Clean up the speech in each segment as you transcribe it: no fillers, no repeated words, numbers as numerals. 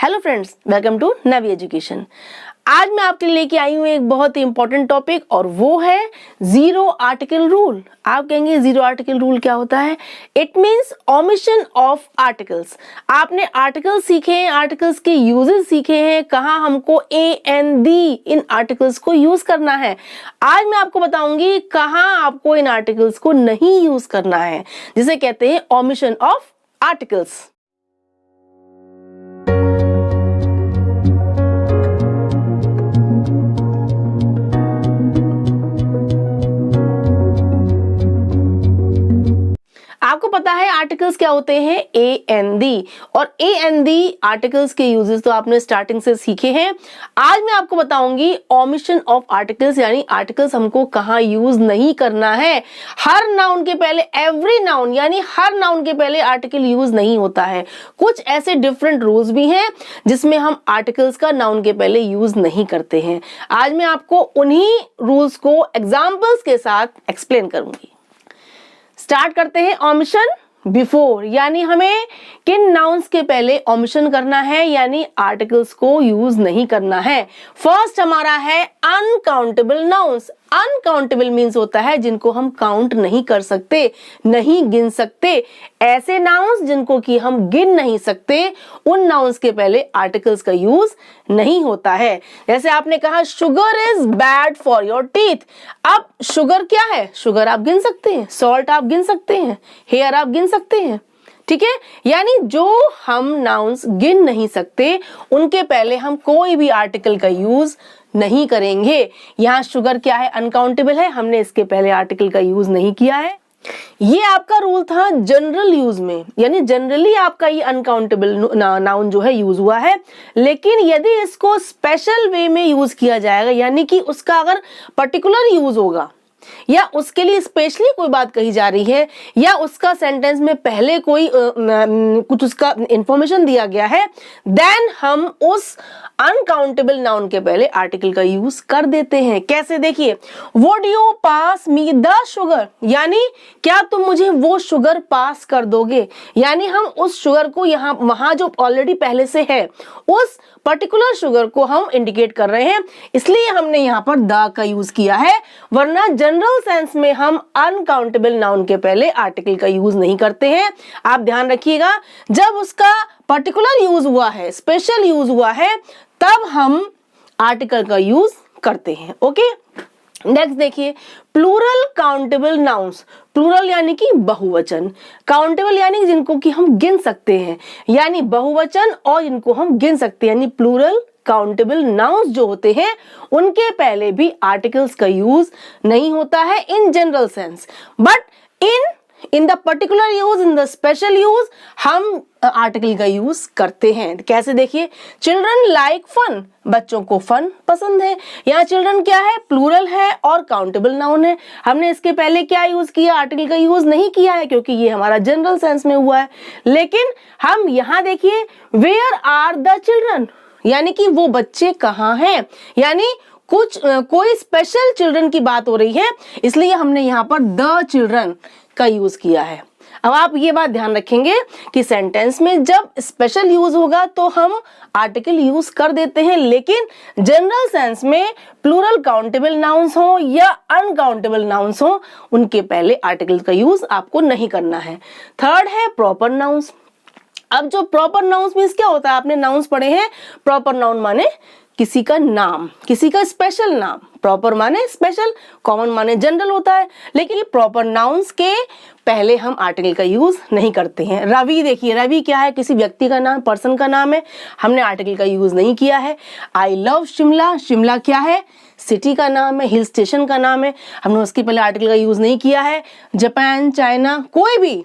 Hello friends, welcome to Navi education. आज मैं आपके लिए लेके आई हूँ एक बहुत ही इंपॉर्टेंट टॉपिक और वो है जीरो आर्टिकल रूल। आप कहेंगे जीरो आर्टिकल रूल क्या होता है? It means omission of articles. आपने आर्टिकल्स सीखे हैं, आर्टिकल्स के यूजेस सीखे हैं, कहाँ हमको A N the in articles को यूज करना है। आज मैं आपको बताऊंगी कहाँ आपको इन आर्टिकल्स को नहीं यूज करना है, जिसे कहते हैं ओमिशन ऑफ आर्टिकल्स। आपको पता है आर्टिकल्स क्या होते हैं? ए एन दी। और ए एन दी आर्टिकल्स के यूजेस तो आपने स्टार्टिंग से सीखे हैं। आज मैं आपको बताऊंगी ओमिशन ऑफ आर्टिकल्स, यानी आर्टिकल्स हमको कहाँ यूज नहीं करना है। हर नाउन के पहले, एवरी नाउन यानी हर नाउन के पहले आर्टिकल यूज नहीं होता है। कुछ ऐसे डिफरेंट रूल्स भी हैं जिसमें हम आर्टिकल्स का नाउन के पहले यूज नहीं करते हैं। आज मैं आपको उन्हीं रूल्स को एग्जाम्पल्स के साथ एक्सप्लेन करूंगी। स्टार्ट करते हैं ओमिशन बिफोर, यानी हमें किन नाउन्स के पहले ओमिशन करना है, यानी आर्टिकल्स को यूज नहीं करना है। फर्स्ट हमारा है अनकाउंटेबल नाउन्स। अनकाउंटेबल मीन्स होता है जिनको हम काउंट नहीं कर सकते, नहीं गिन सकते। ऐसे नाउन्स जिनको कि हम गिन नहीं सकते, उन नाउन्स के पहले आर्टिकल्स का यूज नहीं होता है। जैसे आपने कहा sugar is bad for your teeth. अब शुगर क्या है? शुगर आप गिन सकते हैं, सॉल्ट आप गिन सकते हैं, हेयर आप गिन सकते हैं, ठीक है। यानी जो हम नाउन्स गिन नहीं सकते उनके पहले हम कोई भी आर्टिकल का यूज नहीं करेंगे। यहाँ शुगर क्या है? अनकाउंटेबल है, हमने इसके पहले आर्टिकल का यूज नहीं किया है। ये आपका रूल था जनरल यूज में, यानी जनरली आपका ये अनकाउंटेबल नाउन जो है यूज हुआ है। लेकिन यदि इसको स्पेशल वे में यूज किया जाएगा, यानी कि उसका अगर पर्टिकुलर यूज होगा या उसके लिए स्पेशली कोई बात कही जा रही है, या उसका सेंटेंस में पहले कोई कुछ उसका इंफॉर्मेशन दिया गया है, देन हम उस अनकाउंटेबल नाउन के पहले आर्टिकल का यूज कर देते हैं। कैसे? देखिए, would you pass me the sugar, यानी क्या तुम मुझे वो शुगर पास कर दोगे। यानी हम उस शुगर को यहाँ वहां जो ऑलरेडी पहले से है उस पर्टिकुलर शुगर को हम इंडिकेट कर रहे हैं, इसलिए हमने यहाँ पर द का यूज किया है। वरना जनरल सेंस में हम अनकाउंटेबल नाउन के पहले आर्टिकल का यूज नहीं करते हैं। आप ध्यान रखिएगा, जब उसका पर्टिकुलर यूज हुआ है, स्पेशल यूज हुआ है, तब हम आर्टिकल का यूज करते हैं। ओके, नेक्स्ट देखिए, प्लूरल काउंटेबल नाउन्स। प्लूरल यानी कि बहुवचन, काउंटेबल यानी जिनको कि हम गिन सकते हैं, यानी बहुवचन और जिनको हम गिन सकते हैं, यानी प्लूरल काउंटेबल नाउन्स जो होते हैं उनके पहले भी आर्टिकल्स का यूज नहीं होता है in general sense. But in the particular use, in the special use हम आर्टिकल का यूज करते हैं। कैसे? देखिए, चिल्ड्रन लाइक फन, बच्चों को फन पसंद है। यहाँ चिल्ड्रन क्या है? प्लूरल है और काउंटेबल नाउन है। हमने इसके पहले क्या यूज किया? आर्टिकल का यूज नहीं किया है, क्योंकि ये हमारा जनरल सेंस में हुआ है। लेकिन हम यहाँ देखिए, वेयर आर द चिल्ड्रन, यानी कि वो बच्चे कहाँ हैं, यानी कोई स्पेशल चिल्ड्रन की बात हो रही है, इसलिए हमने यहाँ पर द चिल्ड्रन का यूज किया है। अब आप ये बात ध्यान रखेंगे कि सेंटेंस में जब स्पेशल यूज होगा तो हम आर्टिकल यूज कर देते हैं, लेकिन जनरल सेंस में प्लूरल काउंटेबल नाउन्स हो या अनकाउंटेबल नाउन्स हो, उनके पहले आर्टिकल का यूज आपको नहीं करना है। थर्ड है प्रॉपर नाउन्स। अब जो प्रॉपर नाउन्स मीन्स क्या होता है? आपने नाउन्स पढ़े हैं। प्रॉपर नाउन माने किसी का नाम, किसी का स्पेशल नाम। प्रॉपर माने स्पेशल, कॉमन माने जनरल होता है। लेकिन प्रॉपर नाउन्स के पहले हम आर्टिकल का यूज नहीं करते हैं। रवि, देखिए रवि क्या है? किसी व्यक्ति का नाम, पर्सन का नाम है, हमने आर्टिकल का यूज नहीं किया है। आई लव शिमला, शिमला क्या है? सिटी का नाम है, हिल स्टेशन का नाम है, हमने उसके पहले आर्टिकल का यूज नहीं किया है। जापान, चाइना, कोई भी,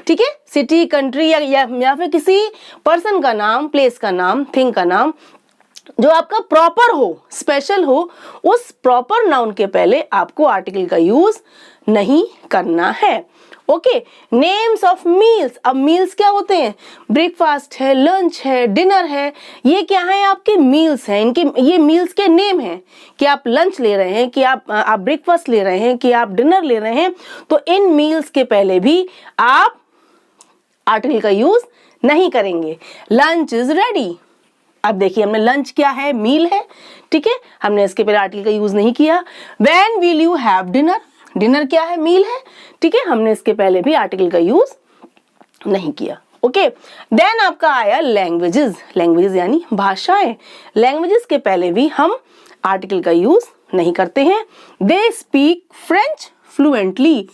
ठीक है, सिटी, कंट्री या फिर किसी पर्सन का नाम, प्लेस का नाम, थिंग का नाम, जो आपका प्रॉपर हो, स्पेशल हो, उस प्रॉपर नाउन के पहले आपको आर्टिकल का यूज नहीं करना है। Okay, names of meals. अब मील्स क्या होते हैं? ब्रेकफास्ट है, लंच है, डिनर है, ये क्या है? आपके मील्स हैं। इनके ये मील्स के नेम हैं कि आप लंच ले रहे हैं, कि आप ब्रेकफास्ट ले रहे हैं, कि आप डिनर ले रहे हैं। तो इन मील्स के पहले भी आप आर्टिकल का यूज नहीं करेंगे। लंच इज रेडी, अब देखिए हमने लंच क्या है, मील है, ठीक है, हमने इसके पहले आर्टिकल का यूज नहीं किया। When will you have dinner, dinner क्या है, मील है, ठीक है, हमने इसके पहले भी आर्टिकल का यूज नहीं किया। ओके, देन आपका आया लैंग्वेजेस, लैंग्वेजेस यानी भाषाएं। लैंग्वेजेस के पहले भी हम आर्टिकल का यूज नहीं करते हैं। They speak French fluently,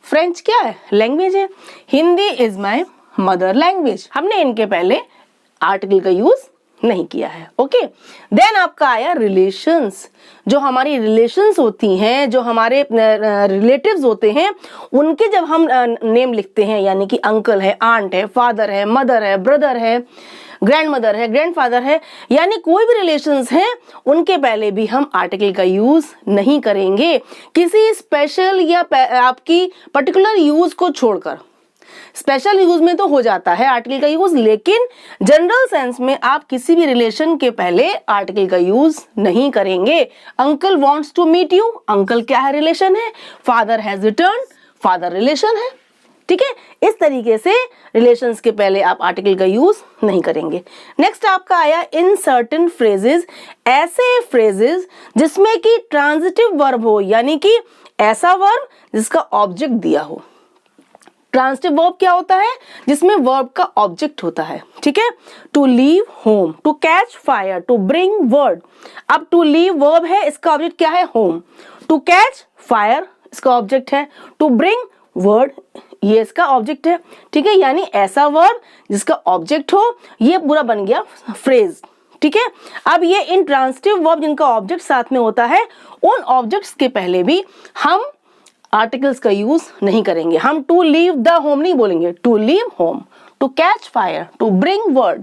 French क्या है, लैंग्वेज है। Hindi is my mother language, हमने इनके पहले आर्टिकल का यूज नहीं किया है। ओके, देन आपका आया रिलेशंस, जो हमारी रिलेशंस होती हैं, जो हमारे रिलेटिव्स होते हैं, उनके जब हम नेम लिखते हैं, यानी कि अंकल है, आंट है, फादर है, मदर है, ब्रदर है, ग्रैंड मदर है, ग्रैंडफादर है, यानी कोई भी रिलेशंस हैं, उनके पहले भी हम आर्टिकल का यूज नहीं करेंगे, किसी स्पेशल या आपकी पर्टिकुलर यूज को छोड़कर। स्पेशल यूज में तो हो जाता है आर्टिकल का यूज, लेकिन जनरल सेंस में आप किसी भी रिलेशन के पहले आर्टिकल का यूज नहीं करेंगे। Uncle wants to meet you, uncle क्या है, रिलेशन है। Father has return, father relation है, ठीक है। इस तरीके से रिलेशंस के पहले आप आर्टिकल का यूज नहीं करेंगे। नेक्स्ट आपका आया इन सर्टेन फ्रेजेस, ऐसे फ्रेजेस जिसमें कि ट्रांजिटिव वर्ब हो, यानी कि ऐसा वर्ब जिसका ऑब्जेक्ट दिया हो। ट्रांजिटिव वर्ब क्या होता है, जिसमें वर्ब का ऑब्जेक्ट होता है, ठीक है। To leave home, to catch fire, to bring word. अब टू लीव वर्ब है, इसका ऑब्जेक्ट क्या है, होम। टू कैच फायर इसका ऑब्जेक्ट है, टू ब्रिंग वर्ड ये इसका ऑब्जेक्ट है, ठीक है। यानी ऐसा वर्ब जिसका ऑब्जेक्ट हो, ये पूरा बन गया फ्रेज, ठीक है। अब ये इंट्रांसिटिव वर्ब जिनका ऑब्जेक्ट साथ में होता है, उन ऑब्जेक्ट्स के पहले भी हम आर्टिकल्स का यूज नहीं करेंगे। हम टू लीव द होम नहीं बोलेंगे, to leave home, to catch fire, to bring word,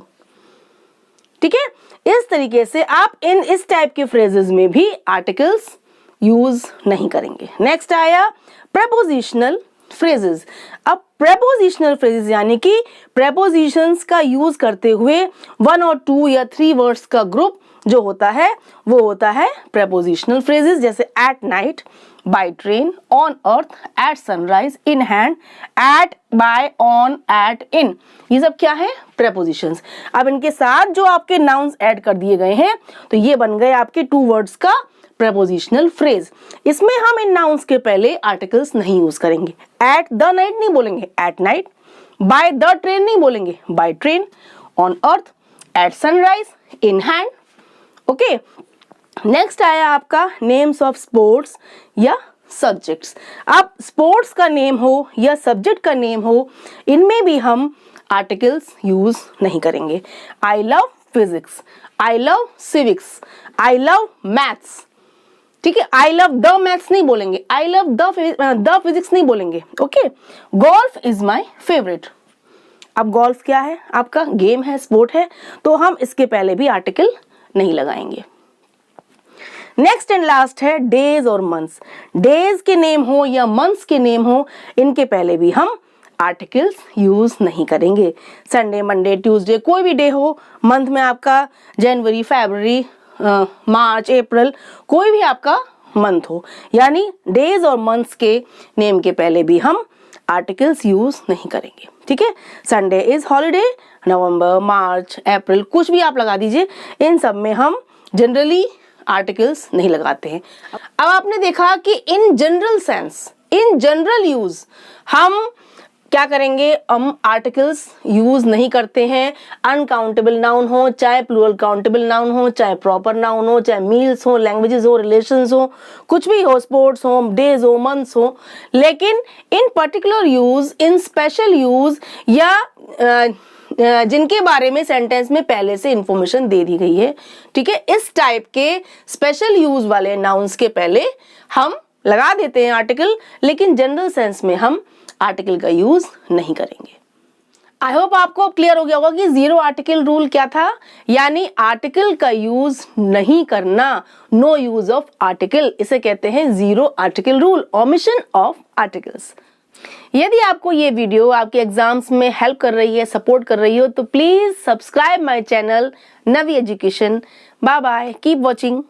ठीक है। इस तरीके से आप इस टाइप के फ्रेजेस में भी आर्टिकल्स यूज नहीं करेंगे। नेक्स्ट आया प्रेपोजिशनल फ्रेजेस। अब प्रेपोजिशनल फ्रेजेस यानी कि प्रेपोजिशंस का यूज करते हुए 1 और 2 या 3 वर्ड्स का ग्रुप जो होता है वो होता है प्रेपोजिशनल फ्रेजेस। जैसे at night, by train, on earth, at sunrise, in hand, at, by, on, at, in, ये सब क्या है, प्रेपोजिशंस। अब इनके साथ जो आपके नाउन्स ऐड कर दिए गए हैं तो ये बन गए आपके 2 वर्ड्स का प्रेपोजिशनल फ्रेज। इसमें हम इन नाउन्स के पहले आर्टिकल्स नहीं यूज करेंगे। एट द नाइट नहीं बोलेंगे, at night. By the train नहीं बोलेंगे, by train. On earth, at sunrise, in hand. Okay, next आया आपका नेम्स ऑफ स्पोर्ट्स या सब्जेक्ट्स। अब स्पोर्ट्स का नेम हो या सब्जेक्ट का नेम हो, इनमें भी हम आर्टिकल्स यूज नहीं करेंगे। I love physics, I love civics, I love maths, ठीक है। आई लव द मैथ्स नहीं बोलेंगे, आई लव द फिजिक्स नहीं बोलेंगे। Okay, golf is my favourite. अब गोल्फ क्या है, आपका गेम है, स्पोर्ट है, तो हम इसके पहले भी आर्टिकल नहीं लगाएंगे। नेक्स्ट एंड लास्ट है डेज और मंथ्स। डेज के नेम हो या मंथ्स के नेम हो, इनके पहले भी हम आर्टिकल्स यूज नहीं करेंगे। संडे, मंडे, ट्यूसडे, कोई भी डे हो, मंथ में आपका जनवरी, फरवरी, मार्च, अप्रैल, कोई भी आपका मंथ हो, यानी डेज और मंथ्स के नेम के पहले भी हम आर्टिकल्स यूज नहीं करेंगे, ठीक है। संडे इज हॉलीडे, नवंबर, मार्च, अप्रैल, कुछ भी आप लगा दीजिए, इन सब में हम जनरली आर्टिकल्स नहीं लगाते हैं। अब आपने देखा कि in general sense, in general use हम क्या करेंगे, हम आर्टिकल्स यूज नहीं करते हैं। अनकाउंटेबल नाउन हो, चाहे प्लूरल काउंटेबल नाउन हो, चाहे प्रॉपर नाउन हो, चाहे मील्स हो, लैंग्वेजेस हो, रिलेशंस हो, कुछ भी हो, स्पोर्ट्स हो, डेज हो, मंथ्स हो, लेकिन इन पर्टिकुलर यूज, इन स्पेशल यूज या जिनके बारे में सेंटेंस में पहले से इंफॉर्मेशन दे दी गई है, ठीक है, इस टाइप के स्पेशल यूज वाले नाउन्स के पहले हम लगा देते हैं आर्टिकल, लेकिन जनरल सेंस में हम आर्टिकल का यूज नहीं करेंगे। आई होप आपको अब क्लियर हो गया होगा कि जीरो आर्टिकल रूल क्या था, यानी आर्टिकल का यूज नहीं करना, नो यूज ऑफ आर्टिकल, इसे कहते हैं zero article rule, omission of articles. यदि आपको ये वीडियो आपके एग्जाम्स में हेल्प कर रही है, सपोर्ट कर रही हो, तो please subscribe my channel Navi education. Bye bye, keep watching.